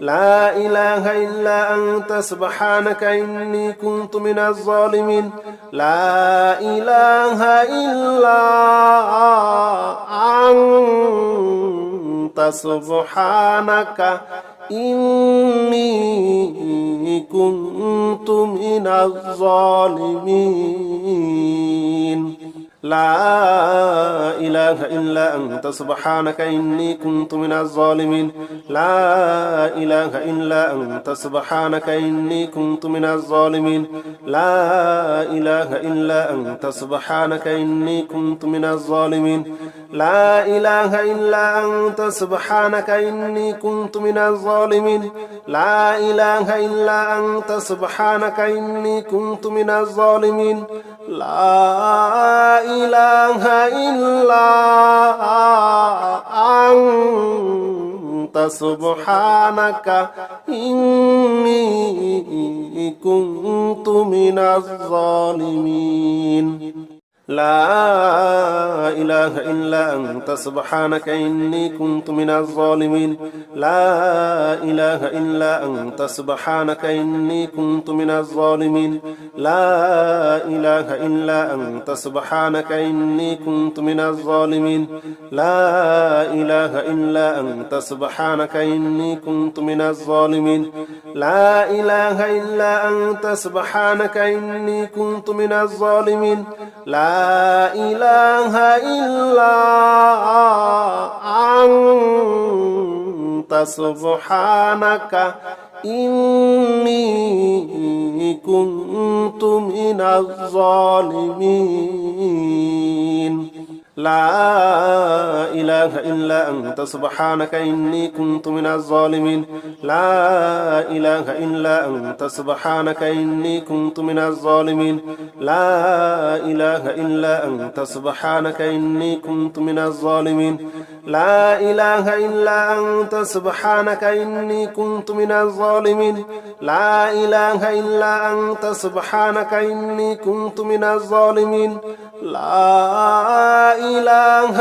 لا إله إلا أنت سبحانك إني كنت من الظالمين لا إله إلا أنت سبحانك إني كنت من الظالمين لا إله إلا أنت سبحانك إني كنت من الظالمين لا إله إلا أنت سبحانك إني كنت من الظالمين لا إله إلا أنت سبحانك إني كنت من الظالمين لا إله إلا أنت سبحانك إني كنت من الظالمين لا إله إلا أنت سبحانك إني كنت من الظالمين لا إله إلا أنت سبحانك إني كنت من الظالمين لا إله إلا أنت سبحانك إني كنت من الظالمين لا إله إلا أنت سبحانك إني كنت من الظالمين لا إله إلا أنت سبحانك إني كنت من الظالمين لا إله إلا أنت سبحانك إني كنت من الظالمين لا إله إلا أنت سبحانك إني كنت من الظالمين لا إله إلا أنت سبحانك إني كنت من الظالمين لا إله إلا أنت سبحانك إني كنت من الظالمين لا إله إلا أنت سبحانك إني كنت من الظالمين لا إله إلا أنت سبحانك إني كنت من الظالمين لا إله إلا أنت سبحانك إني كنت من الظالمين لا إله إلا أنت سبحانك إني كنت من الظالمين لا إله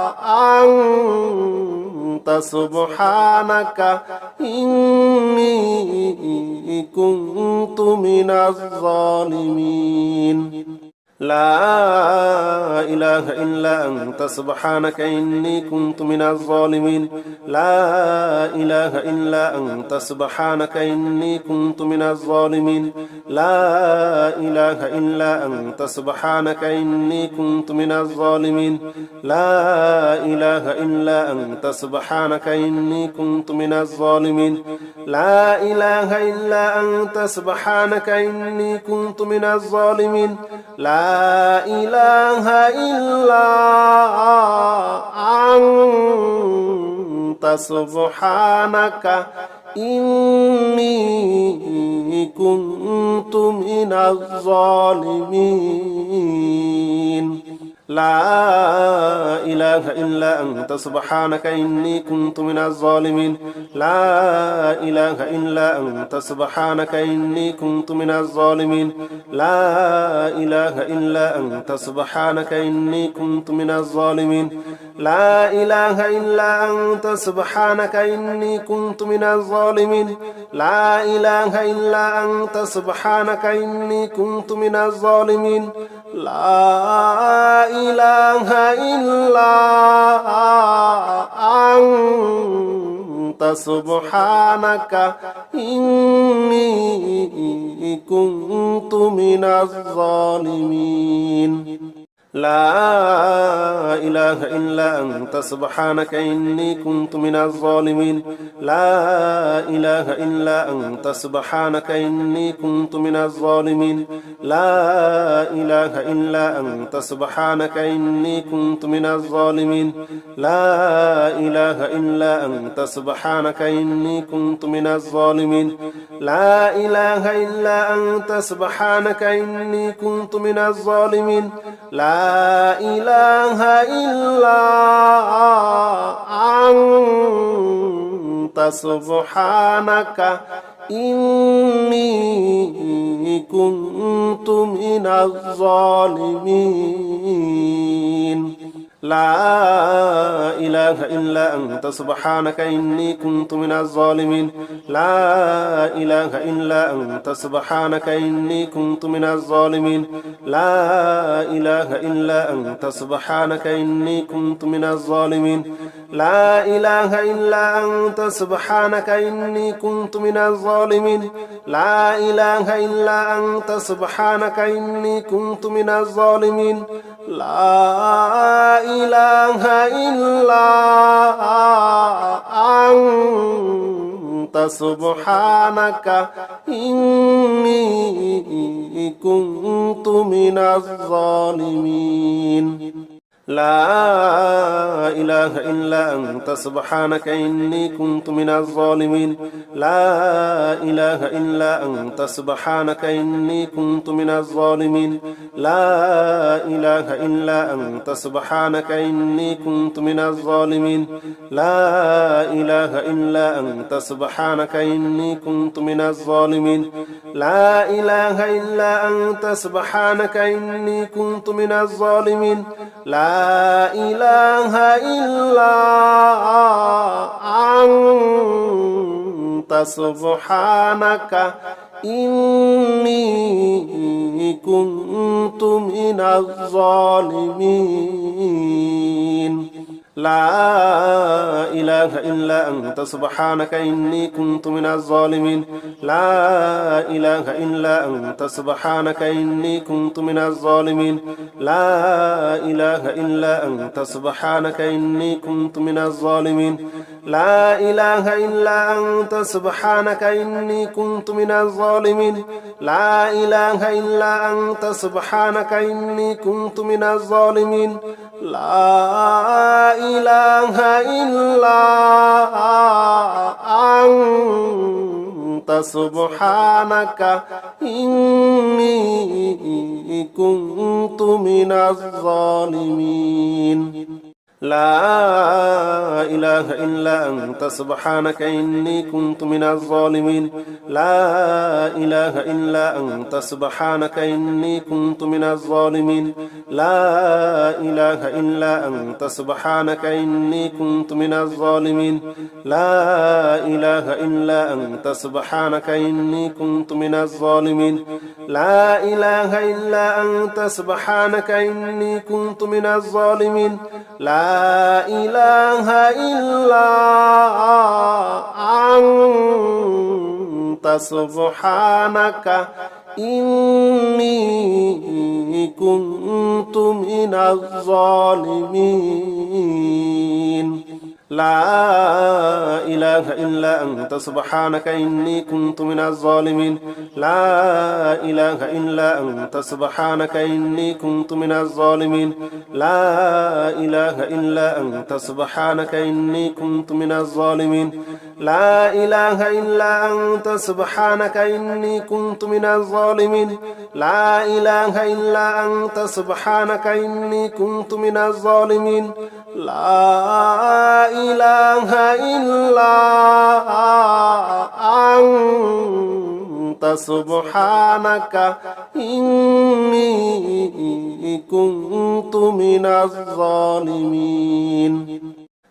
إلا أنت سبحانك إني كنت من الظالمين لا إله إلا أنت سبحانك إني كنت من الظالمين لا إله إلا أنت سبحانك إني كنت من الظالمين لا إله إلا أنت سبحانك إني كنت من الظالمين لا إله إلا أنت سبحانك إني كنت من الظالمين لا إله إلا أنت سبحانك إني كنت من الظالمين لا إله إلا أنت سبحانك إني كنت من الظالمين لا إله إلا أنت سبحانك إني كنت من الظالمين لا إله إلا أنت سبحانك إني كنت من الظالمين لا إله إلا أنت سبحانك إني كنت من الظالمين لا إله إلا أنت سبحانك إني كنت من الظالمين لا إله إلا أنت سبحانك إني كنت من الظالمين لا إله إلا أنت سبحانك إني كنت من الظالمين لا إله إلا أنت سبحانك إني كنت من الظالمين لا إله إلا أنت سبحانك إني كنت من الظالمين لا إله إلا أنت سبحانك إني كنت من الظالمين لا إله إلا أنت سبحانك إني كنت من الظالمين لا إله إلا أنت سبحانك إني كنت من الظالمين لا إله إلا أنت سبحانك إني كنت من الظالمين لا إله إلا أنت سبحانك إني كنت من الظالمين لا إله إلا أنت سبحانك إني كنت من الظالمين لا إله إلا أنت سبحانك إني كنت من الظالمين لا إله إلا أنت سبحانك إني كنت من الظالمين لا إله إلا أنت سبحانك إني كنت من الظالمين لا إله إلا أنت سبحانك إني كنت من الظالمين لا إله إلا أنت سبحانك إني كنت من الظالمين لا إله إلا أنت سبحانك إني كنت من الظالمين لا إله إلا أنت سبحانك إني كنت من الظالمين لا إله إلا أنت سبحانك إني كنت من الظالمين لا إله إلا أنت سبحانك إني كنت من الظالمين لا إله إلا أنت سبحانك إني كنت من الظالمين لا إله إلا أنت سبحانك إني كنت من الظالمين لا إله إلا أنت سبحانك إني كنت من الظالمين لا إله إلا أنت سبحانك إني كنت من الظالمين لا إله إلا أنت سبحانك إني كنت من الظالمين لا إله إلا أنت سبحانك إني كنت من الظالمين لا إله إلا أنت سبحانك إني كنت من الظالمين لا إله إلا أنت سبحانك إني كنت من الظالمين لا إله إلا أنت سبحانك إني كنت من الظالمين لا إله إلا أنت سبحانك إني كنت من الظالمين لا إله إلا أنت سبحانك إني كنت من الظالمين لا إله إلا أنت سبحانك إني كنت من الظالمين لا إله إلا أنت سبحانك إني كنت من الظالمين لا إله إلا أنت سبحانك إني كنت من الظالمين لا إله إلا أنت سبحانك إني كنت من الظالمين لا إله إلا أنت سبحانك إني كنت من الظالمين لا إله إلا أنت سبحانك إني كنت من الظالمين لا إله إلا أنت سبحانك إني كنت من الظالمين لا إله إلا أنت سبحانك إني كنت من الظالمين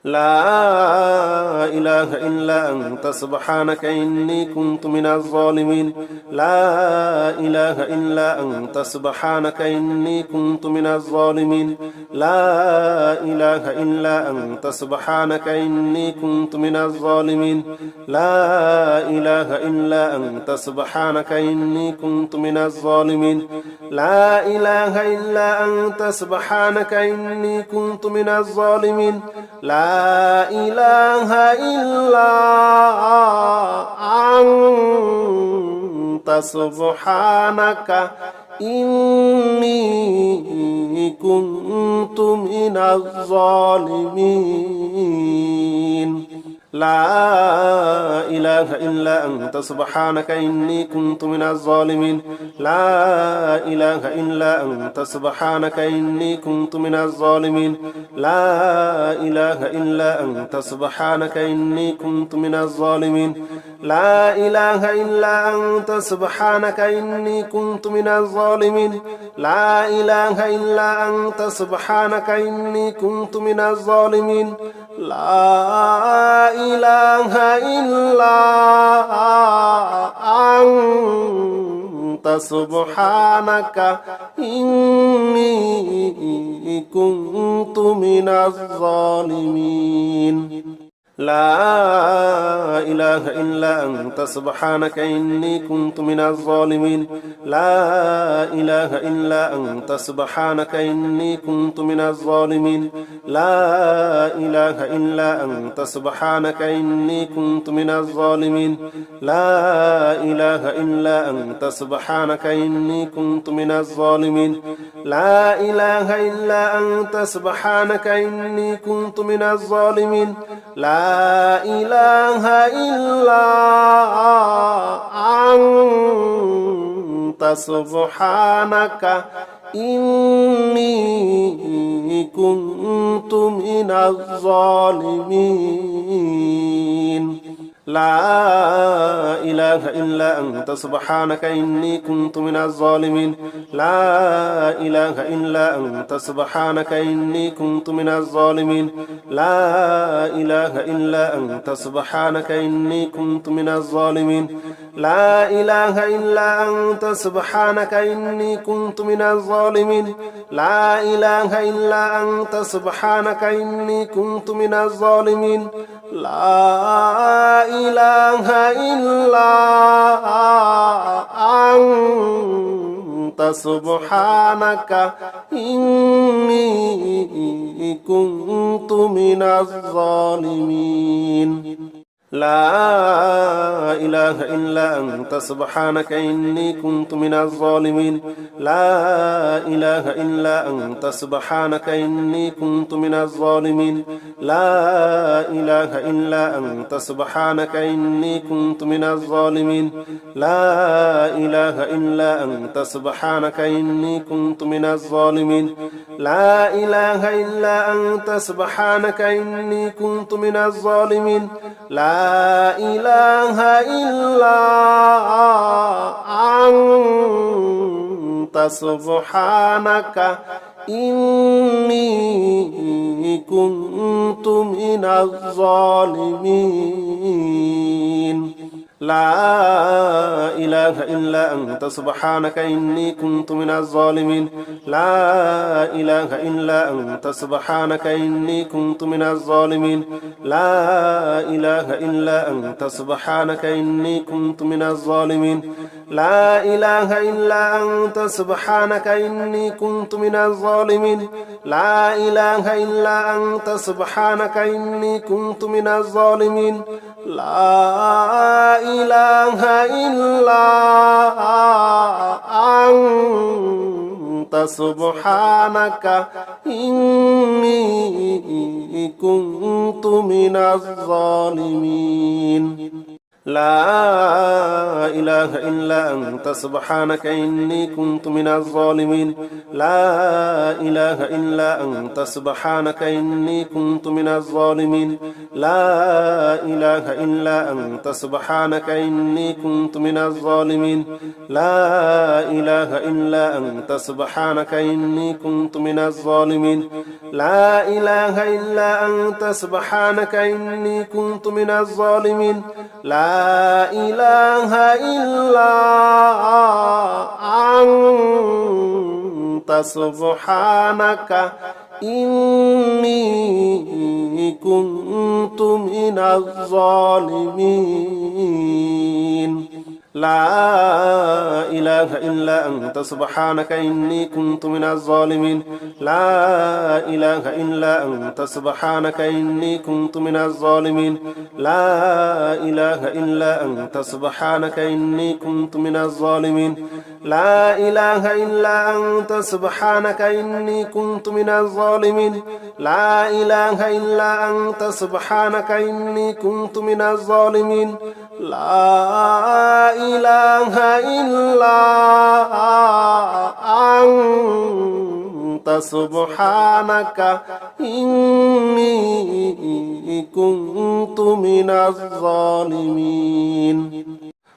لا إله إلا أنت سبحانك إني كنت من الظالمين لا إله إلا أنت سبحانك إني كنت من الظالمين لا إله إلا أنت سبحانك إني كنت من الظالمين لا إله إلا أنت سبحانك إني كنت من الظالمين لا إله إلا أنت سبحانك إني كنت من الظالمين لا إله إلا أنت سبحانك إني كنت من الظالمين لا إله إلا أنت سبحانك إني كنت من الظالمين لا إله إلا أنت سبحانك إني كنت من الظالمين لا إله إلا أنت سبحانك إني كنت من الظالمين لا إله إلا أنت سبحانك إني كنت من الظالمين لا إله إلا أنت سبحانك إني كنت من الظالمين لا إله إلا أنت سبحانك إني كنت من الظالمين لا إله إلا أنت سبحانك إني كنت من الظالمين لا إله إلا أنت سبحانك إني كنت من الظالمين لا إله إلا أنت سبحانك إني كنت من الظالمين لا إله إلا أنت سبحانك إني كنت من الظالمين لا إله إلا أنت سبحانك إني كنت من الظالمين لا إله إلا أنت سبحانك إني كنت من الظالمين لا إله إلا أنت سبحانك إني كنت من الظالمين لا إله إلا أنت سبحانك إني كنت من الظالمين لا إله إلا أنت سبحانك إني كنت من الظالمين لا إله إلا أنت سبحانك إني كنت من الظالمين لا إله إلا أنت سبحانك إني كنت من الظالمين لا إله إلا أنت سبحانك إني كنت من الظالمين لا إله إلا أنت سبحانك إني كنت من الظالمين لا إله إلا أنت سبحانك إني كنت من الظالمين لا إله إلا أنت سبحانك إني كنت من الظالمين لا إله إلا أنت سبحانك إني كنت من الظالمين لا إله إلا أنت سبحانك إني كنت من الظالمين لا إله إلا أنت سبحانك إني كنت من الظالمين لا إله إلا أنت سبحانك إني كنت من الظالمين لا إله إلا أنت سبحانك إني كنت من الظالمين لا إله إلا أنت سبحانك إني كنت من الظالمين لا إله إلا أنت سبحانك إني كنت من الظالمين لا إله إلا أنت سبحانك إني كنت من الظالمين لا إله إلا أنت سبحانك إني كنت من الظالمين لا إله إلا أنت سبحانك إني كنت من الظالمين لا إله إلا أنت سبحانك إني كنت من الظالمين لا إله إلا أنت سبحانك إني كنت من الظالمين لا إله إلا أنت سبحانك إني كنت من الظالمين لا إله إلا أنت سبحانك إني كنت من الظالمين لا إله إلا أنت سبحانك إني كنت من الظالمين لا إله إلا أنت سبحانك إني كنت من الظالمين لا إله إلا أنت سبحانك إني كنت من الظالمين لا إله إلا أنت سبحانك إني كنت من الظالمين لا إله إلا أنت سبحانك إني كنت من الظالمين لا إله إلا أنت سبحانك إني كنت من الظالمين لا إله إلا أنت سبحانك إني كنت من الظالمين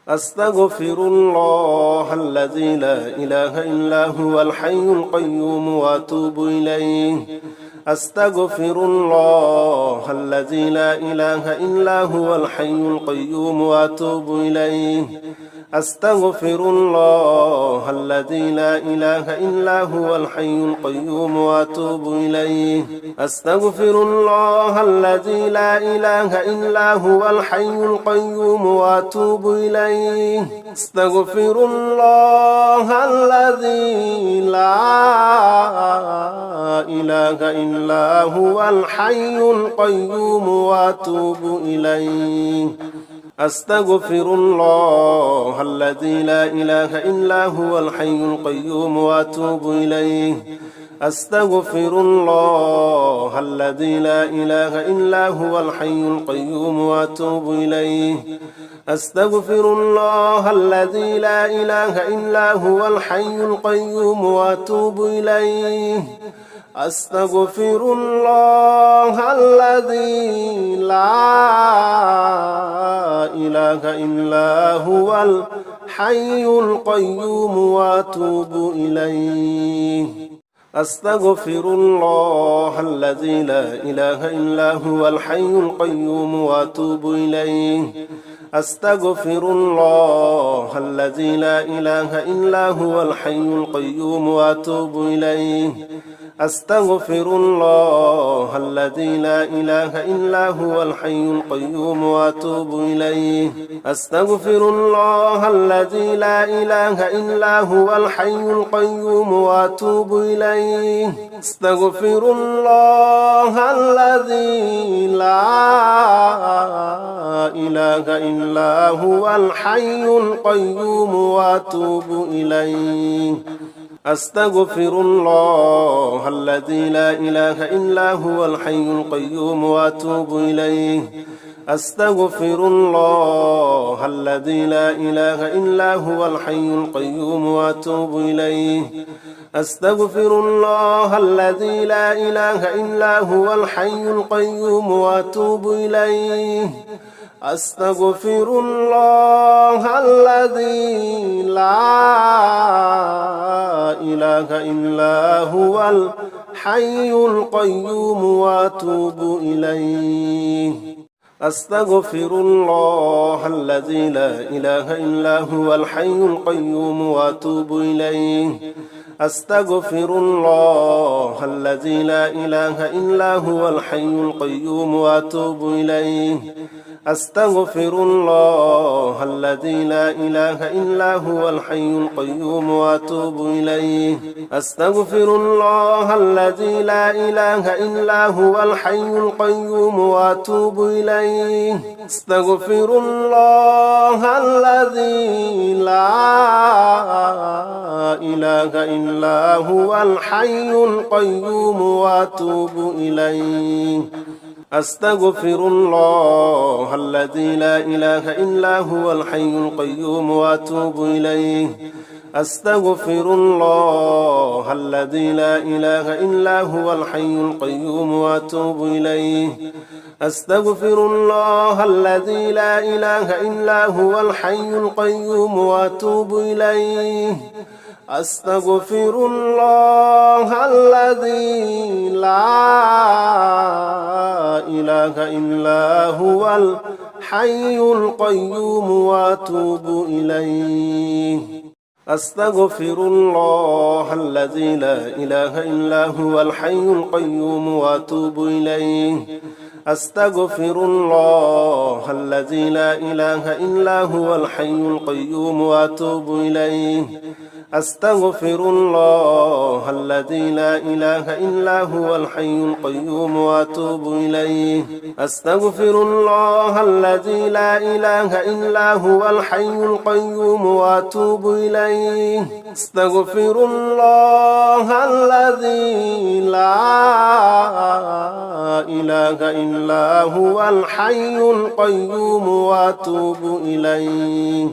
أستغفر الله الذي لا إله إلا هو الحي القيوم وأتوب إليه أستغفر الله الذي لا إله إلا هو الحي القيوم وأتوب إليه أستغفر الله الذي لا إله إلا هو الحي القيوم وأتوب إليه أستغفر الله الذي لا إله إلا هو الحي القيوم وأتوب إليه أستغفر الله الذي لا إله إلا هو الحي القيوم وأتوب إليه أستغفر الله الذي لا إله إلا هو الحي القيوم وأتوب إليه أستغفر الله الذي لا إله إلا هو الحي القيوم وأتوب إليه أستغفر الله الذي لا إله إلا هو الحي القيوم وأتوب إليه أستغفر الله الذي لا إله إلا هو الحي القيوم وأتوب إليه أستغفر الله الذي لا إله إلا هو الحي القيوم وأتوب إليه أستغفر الله الذي لا إله إلا هو الحي القيوم وأتوب إليه أستغفر الله الذي لا إله إلا هو الحي القيوم وأتوب إليه أستغفر الله الذي لا إله إلا هو الحي القيوم وأتوب إليه أستغفر الله الذي لا إله إلا هو الحي القيوم وأتوب إليه أستغفر الله الذي لا إله إلا هو الحي القيوم وأتوب إليه أستغفر الله الذي لا إله إلا هو الحي القيوم وأتوب إليه أستغفر الله الذي لا إله إلا هو الحي القيوم وأتوب إليه أستغفر الله الذي لا إله إلا هو الحي القيوم وأتوب إليه أستغفر الله الذي لا إله إلا هو الحي القيوم وأتوب إليه أستغفر الله الذي لا إله إلا هو الحي القيوم وأتوب إليه أستغفر الله الذي لا إله إلا هو الحي القيوم وأتوب إليه أستغفر الله الذي لا إله إلا هو الحي القيوم وأتوب إليه أستغفر الله الذي لا إله إلا هو الحي القيوم وأتوب إليه أستغفر الله الذي لا إله إلا هو الحي القيوم وأتوب إليه أستغفر الله الذي لا إله إلا هو الحي القيوم وأتوب إليه أستغفر الله الذي لا إله إلا هو الحي القيوم وأتوب إليه أستغفر الله الذي لا إله إلا هو الحي القيوم وأتوب إليه أستغفر الله الذي لا إله إلا هو الحي القيوم وأتوب إليه أستغفر الله الذي لا إله إلا هو الحي القيوم وأتوب إليه أستغفر الله الذي لا إله إلا هو الحي القيوم وأتوب إليه أستغفر الله الذي لا إله إلا هو الحي القيوم وأتوب إليه أستغفر الله الذي لا إله إلا هو الحي القيوم وأتوب إليه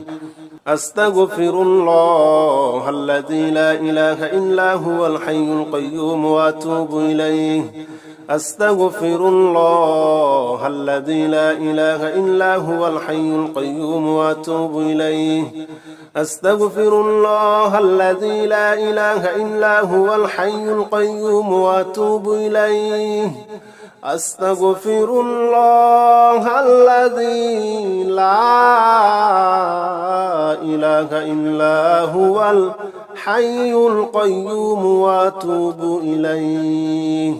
أستغفر الله الذي لا إله إلا هو الحي القيوم وأتوب إليه أستغفر الله الذي لا إله إلا هو الحي القيوم وأتوب إليه أستغفر الله الذي لا إله إلا هو الحي القيوم وأتوب إليه أستغفر الله الذي لا إله إلا هو الحي القيوم وأتوب إليه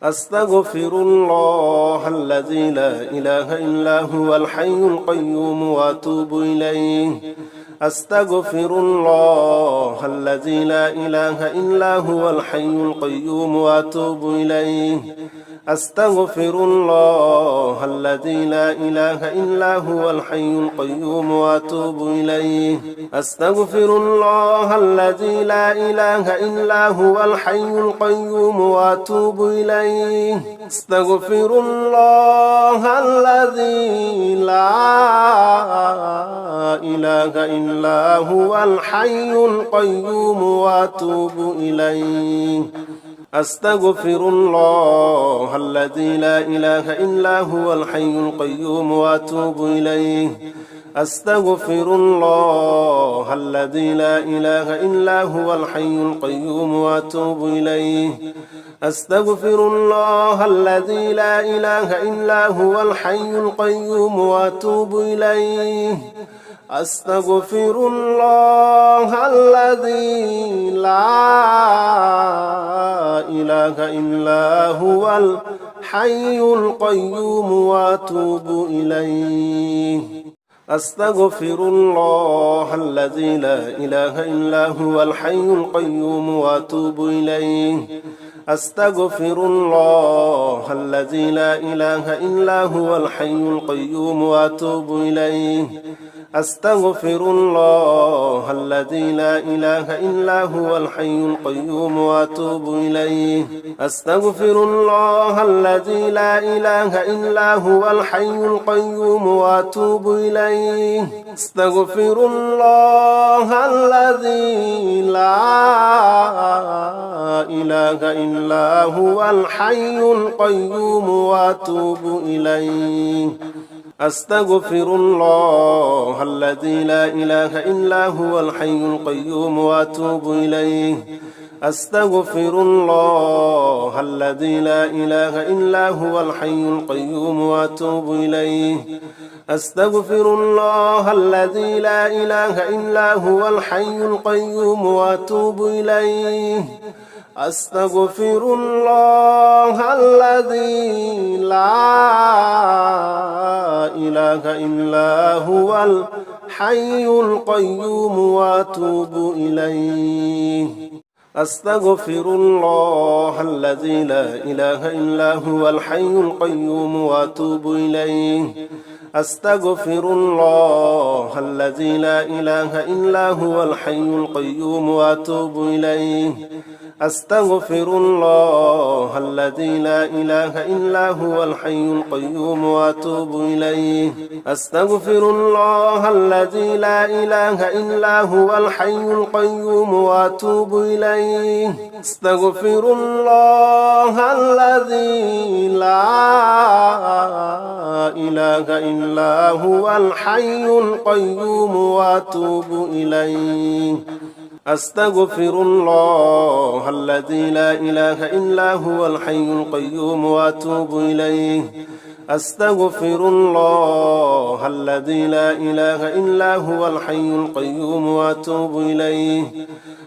أستغفر الله الذي لا إله إلا هو الحي القيوم وأتوب إليه أستغفر الله الذي لا إله إلا هو الحي القيوم وأتوب إليه أستغفر الله الذي لا إله إلا هو الحي القيوم وأتوب إليه أستغفر الله الذي لا إله إلا هو الحي القيوم وأتوب إليه أستغفر الله الذي لا إله إلا هو الحي القيوم وأتوب إليه أستغفر الله الذي لا إله إلا هو الحي القيوم وأتوب إليه أستغفر الله الذي لا إله إلا هو الحي القيوم وأتوب إليه أستغفر الله الذي لا إله إلا هو الحي القيوم وأتوب إليه أستغفر الله الذي لا إله إلا هو الحي القيوم وأتوب إليه أستغفر الله الذي لا إله إلا هو الحي القيوم وأتوب إليه أستغفر الله الذي لا إله إلا هو الحي القيوم وأتوب إليه أستغفر الله الذي لا إله إلا هو الحي القيوم وأتوب إليه أستغفر الله الذي لا إله إلا هو الحي القيوم وأتوب إليه أستغفر الله الذي لا إله إلا هو الحي القيوم وأتوب إليه أستغفر الله الذي لا إله إلا هو الحي القيوم وأتوب إليه أستغفر الله الذي لا إله إلا هو الحي القيوم وأتوب إليه أستغفر الله الذي لا إله إلا هو الحي القيوم وأتوب إليه أستغفر الله الذي لا إله إلا هو الحي القيوم وأتوب إليه أستغفر الله الذي لا إله إلا هو الحي القيوم وأتوب إليه أستغفر الله الذي لا إله إلا هو الحي القيوم وأتوب إليه أستغفر الله الذي لا إله إلا هو الحي القيوم وأتوب إليه أستغفر الله الذي لا إله إلا هو الحي القيوم وأتوب إليه أستغفر الله الذي لا إله إلا هو الحي القيوم وأتوب إليه أستغفر الله الذي لا إله إلا هو الحي القيوم وأتوب إليه أستغفر الله الذي لا إله إلا هو الحي القيوم وأتوب إليه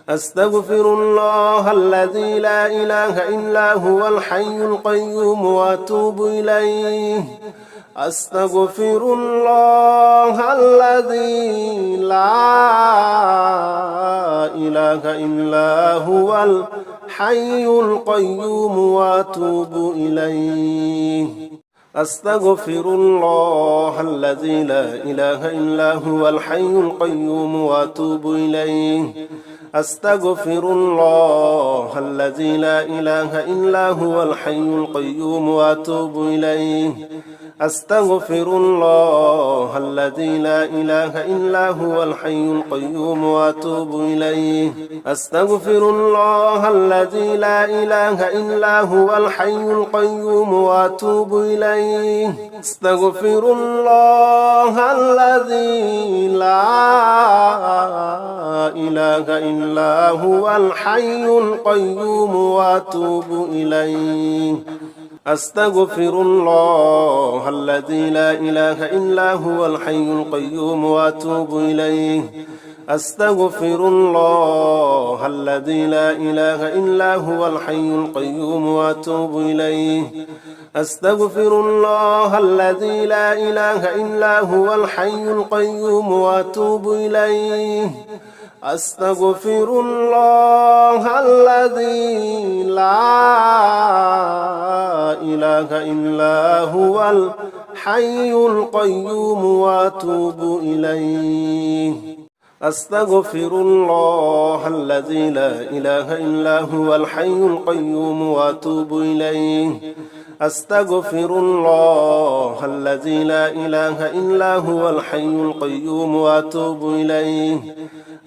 أستغفر الله الذي لا إله إلا هو الحي القيوم وأتوب إليه أستغفر الله الذي لا إله إله إلا هو الحي القيوم وأتوب إليه أستغفر الله الذي لا إله إلا هو الحي القيوم وأتوب إليه أستغفر الله الذي لا إله إلا هو الحي القيوم وأتوب إليه أستغفر الله الذي لا إله إلا هو الحي القيوم وأتوب إليه أستغفر الله الذي لا إله إلا هو الحي القيوم وأتوب إليه أستغفر الله الذي لا إله إلا هو الحي القيوم وأتوب إليه أستغفر الله الذي لا إله إلا هو الحي القيوم وأتوب إليه أستغفر الله الذي لا إله إلا هو الحي القيوم وأتوب إليه أستغفر الله الذي لا إله إلا هو الحي القيوم وأتوب إليه أستغفر الله الذي لا إله إلا هو الحي القيوم وأتوب إليه أستغفر الله الذي لا إله إلا هو الحي القيوم وأتوب إليه أستغفر الله الذي لا إله إلا هو الحي القيوم وأتوب إليه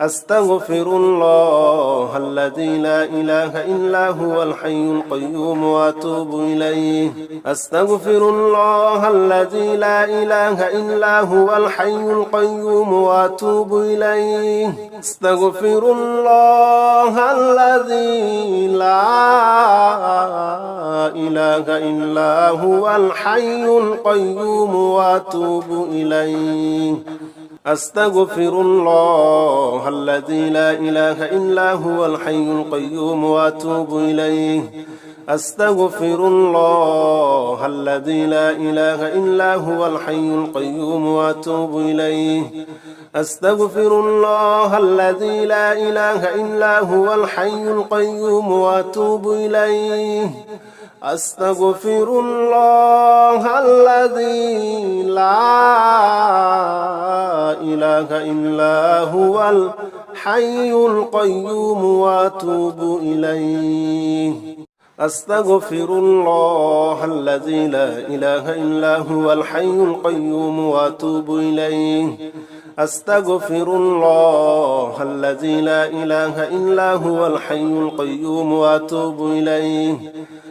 أستغفر الله الذي لا إله إلا هو الحي القيوم وأتوب إليه أستغفر الله الذي لا إله إلا هو الحي القيوم وأتوب إليه أستغفر الله الذي لا إله إلا هو الحي القيوم وأتوب إليه أستغفر الله الذي لا إله إلا هو الحي القيوم وأتوب إليه أستغفر الله الذي لا إله إلا هو الحي القيوم وأتوب إليه أستغفر الله الذي لا إله إلا هو الحي القيوم وأتوب إليه أستغفر الله الذي لا إله إلا هو الحي القيوم وأتوب إليه أستغفر الله الذي لا إله إلا هو الحي القيوم وأتوب إليه أستغفر الله الذي لا إله إلا هو الحي القيوم وأتوب إليه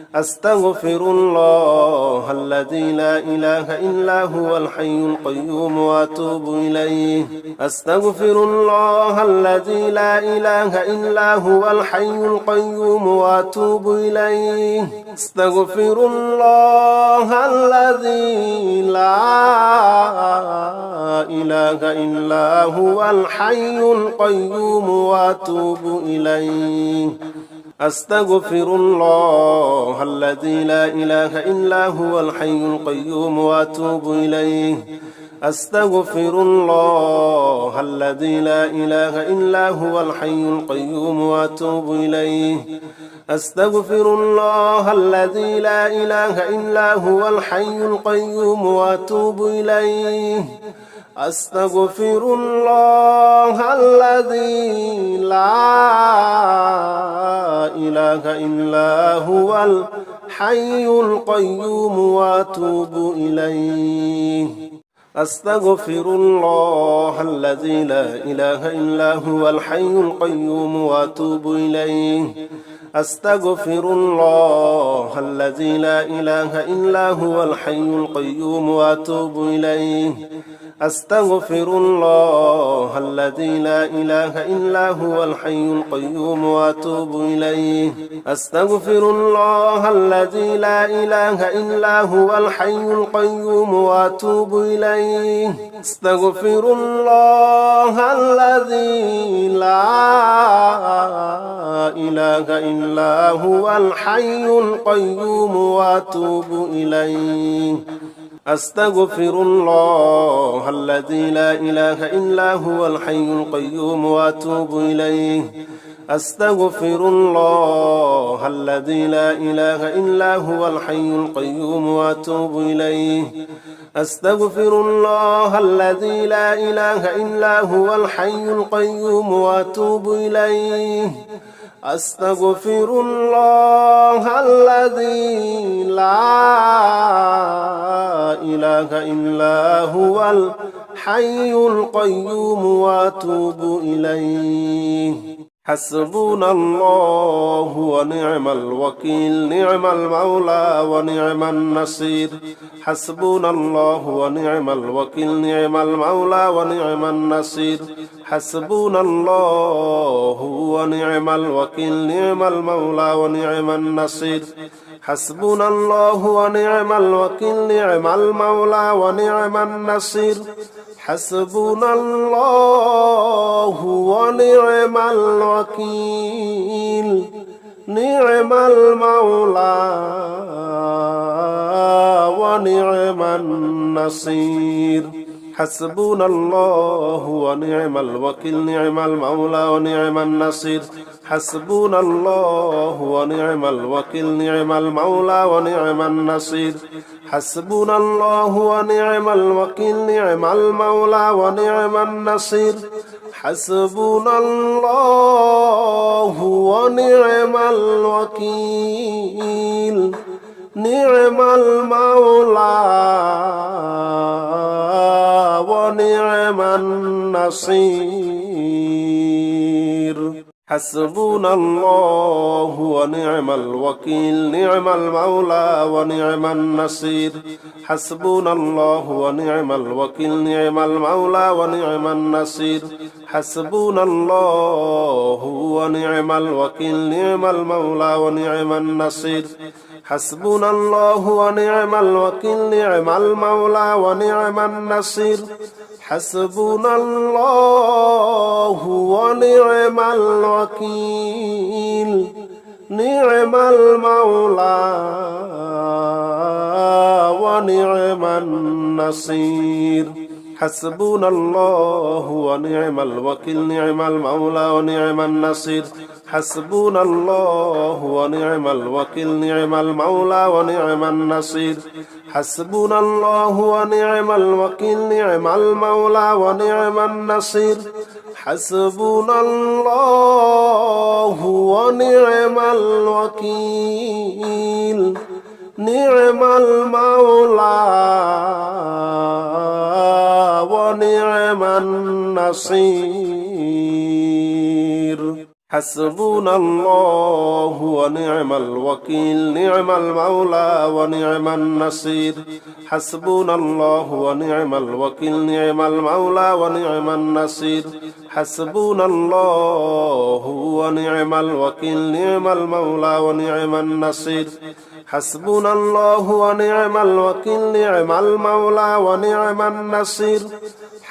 أستغفر الله الذي لا إله إلا هو الحي القيوم وأتوب إليه أستغفر الله الذي لا إله إلا هو الحي القيوم وأتوب إليه أستغفر الله الذي لا إله إلا هو الحي القيوم وأتوب إليه أستغفر الله الذي لا إله إلا هو الحي القيوم وأتوب إليه أستغفر الله الذي لا إله إلا هو الحي القيوم وأتوب إليه أستغفر الله الذي لا إله إلا هو الحي القيوم وأتوب إليه أستغفر الله الذي لا إله إلا هو الحي القيوم وأتوب إليه أستغفر الله الذي لا إله إلا هو الحي القيوم وأتوب إليه أستغفر الله الذي لا إله إلا هو الحي القيوم وأتوب إليه أستغفر الله الذي لا إله إلا هو الحي القيوم وأتوب إليه أستغفر الله الذي لا إله إلا هو الحي القيوم وأتوب إليه أستغفر الله الذي لا إله إلا هو الحي القيوم وأتوب إليه أستغفر الله الذي لا إله إلا هو الحي القيوم وأتوب إليه أستغفر الله الذي لا إله إلا هو الحي القيوم وأتوب إليه أستغفر الله الذي لا إله إلا هو الحي القيوم وأتوب إليه أستغفر الله الذي لا إله إلا هو الحي القيوم وأتوب إليه حسبنا الله ونعم الوكيل نعم المولى ونعم النصير حسبنا الله ونعم الوكيل نعم المولى ونعم النصير حسبنا الله ونعم الوكيل نعم المولى ونعم النصير حسبنا الله ونعم الوكيل نعم المولى ونعم النصير حسبنا الله ونعم الوكيل نعم المولى ونعم النصير حسبنا الله ونعم الوكيل نعم المولى ونعم النصير حسبنا الله ونعم الوكيل نعم المولى ونعم النصير حسبنا الله ونعم الوكيل نعم المولى ونعم النصير حسبنا الله ونعم الوكيل نعم المولى ونعم النصير حسبنا الله ونعم الوكيل نعم المولى ونعم النصير حسبنا الله ونعم الوكيل نعم المولى ونعم النصير حسبنا الله ونعم الوكيل نعم المولى ونعم النصير حسبنا الله ونعم الوكيل نعم المولى ونعم النصير حسبنا الله ونعم الوكيل نعم المولى ونعم النصير حسبنا الله ونعم الوكيل نعم المولى ونعم النصير حسبنا الله ونعم الوكيل نعم المولى ونعم النصير حسبنا الله ونعم الوكيل نعم المولى ونعم النصير حسبنا الله ونعم الوكيل نعم المولى ونعم النصير حسبنا الله ونعم الوكيل نعم المولى ونعم النصير حسبنا الله ونعم الوكيل نعم المولى ونعم النصير حسبنا الله ونعم الوكيل نعم المولى ونعم النصير حسبنا الله ونعم الوكيل نعم المولى ونعم النصير حسبنا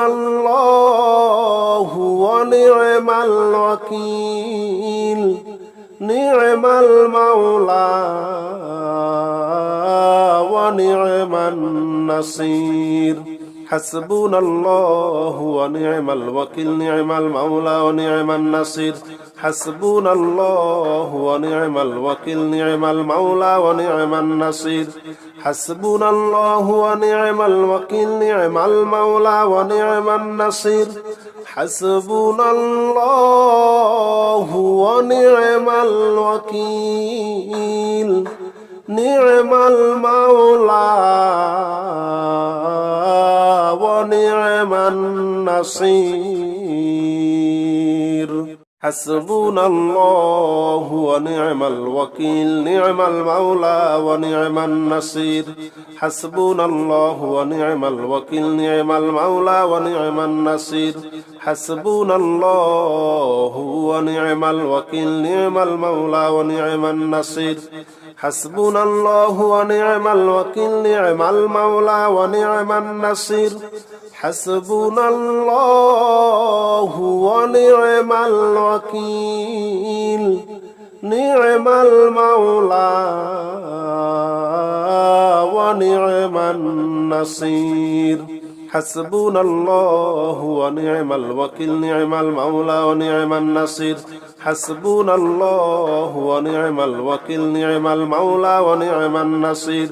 الله ونعم الوكيل نعم المولى ونعم النصير حسبنا الله ونعم الوكيل نعم المولى ونعم النصير حسبنا الله ونعم الوكيل نعم المولى ونعم النصير حسبنا الله ونعم الوكيل نعم المولى ونعم النصير حسبنا الله ونعم الوكيل نعم المولى ونعم النصير حسبنا الله ونعم الوكيل نعم المولى ونعم النصير حسبنا الله ونعم الوكيل نعم المولى ونعم النصير حسبنا الله ونعم الوكيل نعم المولى ونعم النصير حسبنا الله ونعم الوكيل نعم المولى ونعم النصير حسبنا الله ونعم الوكيل نعم المولى ونعم النصير حسبنا الله ونعم الوكيل نعم المولى ونعم النصير حسبنا الله ونعم الوكيل نعم المولى ونعم النصير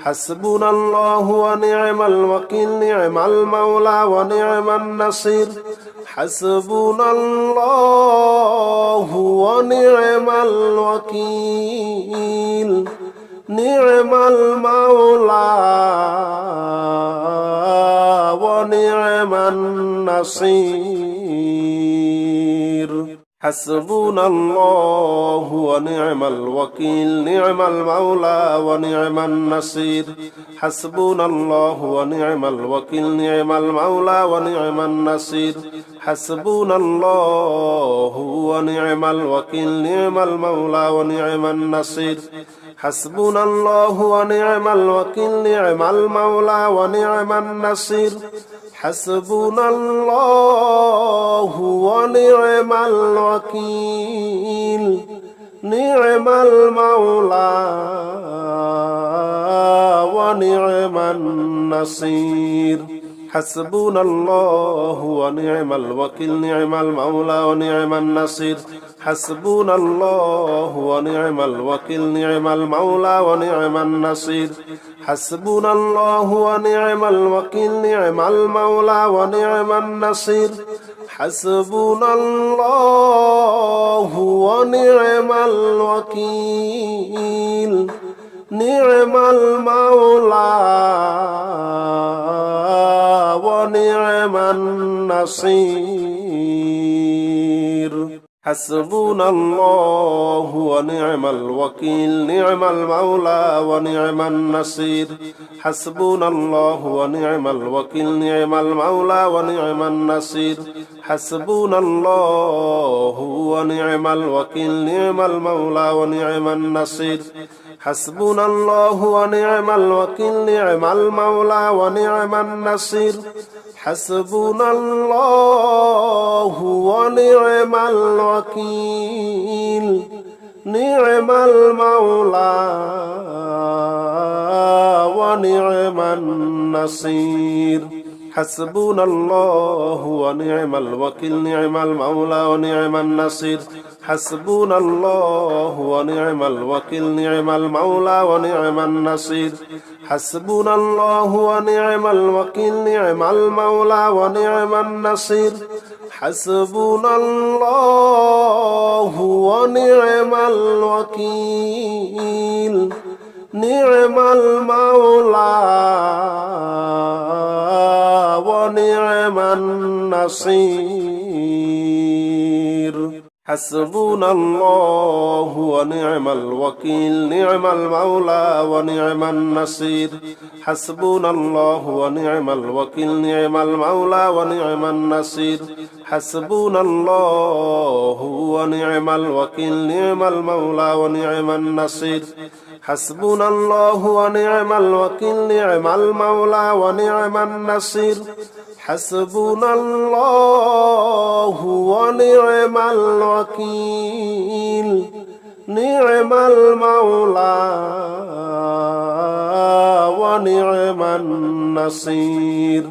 حسبنا الله ونعم الوكيل نعم المولى ونعم النصير حسبنا الله ونعم الوكيل نعم المولى ونعم النصير حسبنا الله ونعم الوكيل نعم المولى ونعم النصير حسبنا الله ونعم الوكيل نعم المولى ونعم النصير حسبنا الله ونعم الوكيل نعم المولى ونعم النصير حسبنا الله ونعم الوكيل نعم المولى ونعم النصير حسبنا الله ونعم الوكيل نعم المولى ونعم النصير حسبنا الله ونعم الوكيل نعم المولى ونعم النصير حسبنا الله ونعم الوكيل نعم المولى ونعم النصير حسبنا الله ونعم الوكيل نعم المولى ونعم النصير حسبنا الله ونعم الوكيل نعم المولى ونعم النصير حسبنا الله ونعم الوكيل نعم المولى ونعم النصير حسبنا الله ونعم الوكيل نعم المولى ونعم النصير حسبنا الله ونعم الوكيل نعم المولى ونعم النصير حسبنا الله ونعم الوكيل نعم المولى ونعم النصير حسبنا الله ونعم الوكيل نعم المولى ونعم النصير حسبنا الله ونعم الوكيل نعم المولى ونعم النصير حسبنا الله ونعم الوكيل نعم المولى ونعم النصير حسبنا الله ونعم الوكيل نعم المولى ونعم النصير حسبنا الله ونعم الوكيل نعم المولى ونعم النصير حسبنا الله ونعم الوكيل نعم المولى ونعم النصير حسبنا الله ونعم الوكيل نعم المولى ونعم النصير حسبنا الله ونعم الوكيل نعم المولى ونعم النصير حسبنا الله ونعم الوكيل نعم المولى ونعم النصير حسبنا الله ونعم الوكيل نعم المولى ونعم النصير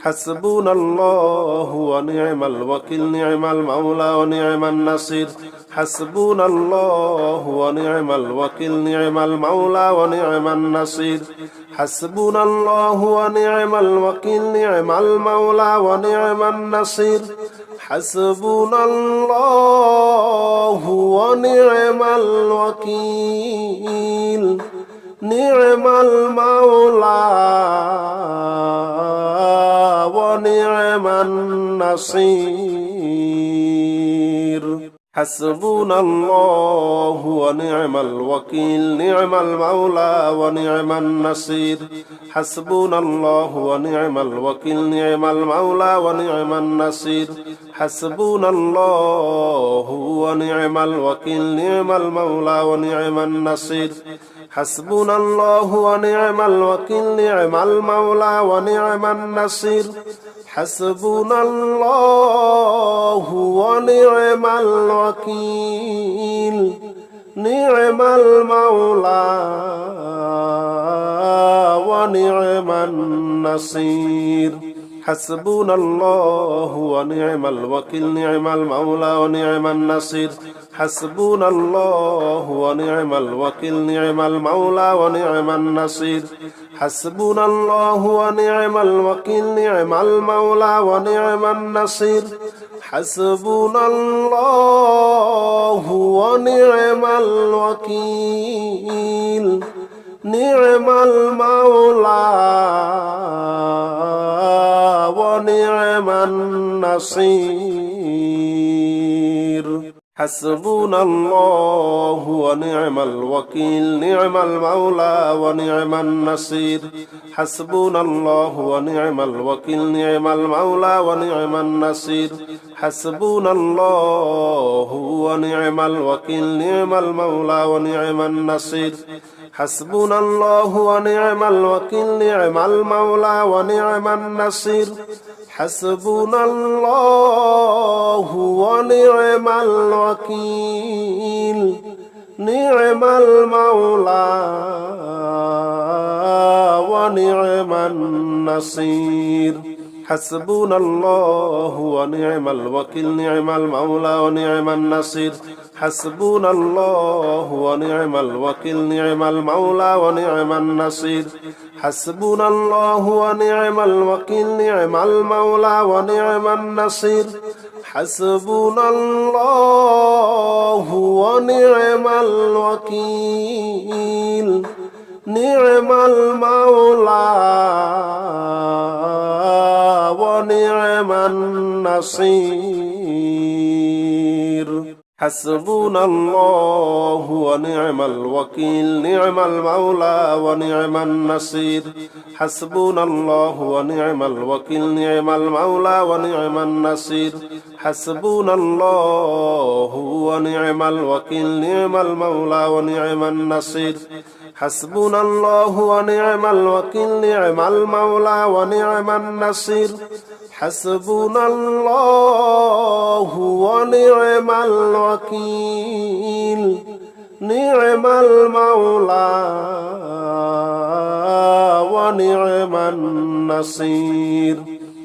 حسبنا الله ونعم الوكيل نعم المولى ونعم النصير حسبنا الله ونعم الوكيل نعم المولى ونعم النصير حسبنا الله ونعم الوكيل نعم المولى ونعم النصير حسبنا الله ونعم الوكيل نعم المولى ونعم النصير حسبنا الله ونعم الوكيل نعم المولى ونعم النصير حسبنا الله ونعم الوكيل نعم المولى ونعم النصير حسبنا الله ونعم الوكيل نعم المولى ونعم النصير حسبنا الله ونعم الوكيل نعم المولى ونعم النصير حسبنا الله ونعم الوكيل نعم المولى ونعم النصير حسبنا الله ونعم الوكيل نعم المولى ونعم النصير حسبنا الله ونعم الوكيل نعم المولى ونعم النصير حسبنا الله ونعم الوكيل نعم المولى ونعم النصير حسبنا الله ونعم الوكيل نعم المولى ونعم النصير حسبنا الله ونعم الوكيل نعم المولى ونعم النصير حسبنا الله ونعم الوكيل نعم المولى ونعم النصير حسبنا الله ونعم الوكيل نعم المولى ونعم النصير حسبنا الله ونعم الوكيل نعم المولى ونعم النصير حسبنا الله ونعم الوكيل نعم المولى ونعم النصير حسبنا الله ونعم الوكيل نعم المولى ونعم النصير حسبنا الله ونعم الوكيل نعم المولى ونعم النصير حسبنا الله ونعم الوكيل نعم المولى ونعم النصير حسبنا الله ونعم الوكيل نعم المولى ونعم النصير حسبنا الله ونعم الوكيل نعم المولى ونعم النصير حسبنا الله ونعم الوكيل نعم المولى ونعم النصير حسبنا الله ونعم الوكيل نعم المولى ونعم النصير حسبنا الله ونعم الوكيل نعم المولى ونعم النصير حسبنا الله ونعم الوكيل نعم المولى ونعم النصير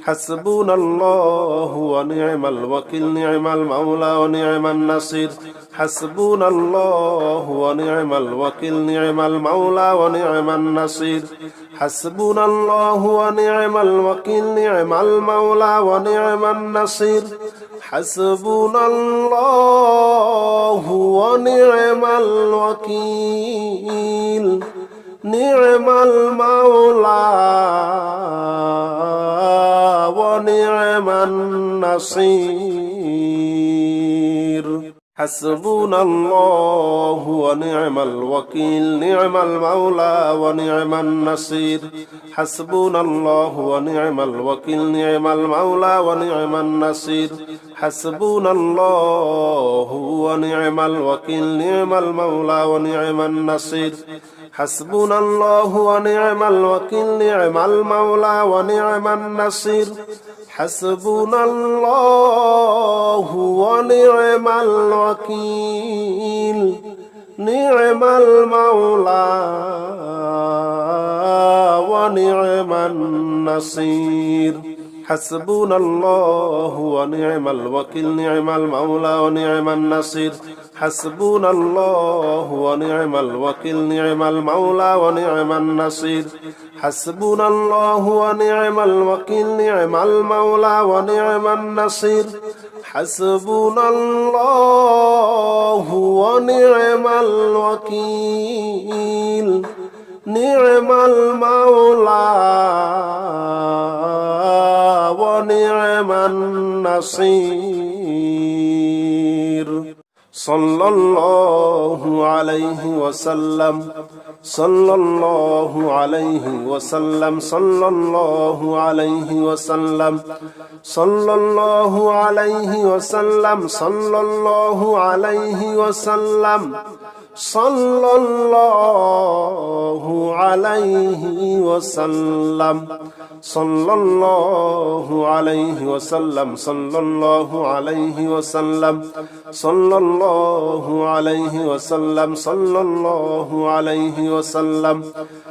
حسبنا الله ونعم الوكيل نعم المولى ونعم النصير حسبنا الله ونعم الوكيل نعم المولى ونعم النصير حسبنا الله ونعم الوكيل نعم المولى ونعم النصير حسبنا الله ونعم الوكيل نعم المولى ونعم النصير حسبنا الله ونعم الوكيل نعم المولى ونعم النصير حسبنا الله ونعم الوكيل نعم المولى ونعم النصير حسبنا الله ونعم الوكيل نعم المولى ونعم النصير حسبنا الله ونعم الوكيل نعم المولى ونعم النصير حسبنا الله ونعم الوكيل نعم المولى ونعم النصير حسبنا الله ونعم الوكيل نعم المولى ونعم النصير حسبنا الله ونعم الوكيل نعم المولى ونعم النصير حسبنا الله ونعم الوكيل نعم المولى ونعم النصير حسبنا الله ونعم الوكيل نعم المولى ونعم النصير صلى الله عليه وسلم صلى الله عليه وسلم صلى الله عليه وسلم صلى الله عليه وسلم صلى الله عليه وسلم صلى الله عليه وسلم صلى الله عليه وسلم صلى الله عليه وسلم صلى الله عليه وسلم صلى الله عليه وسلم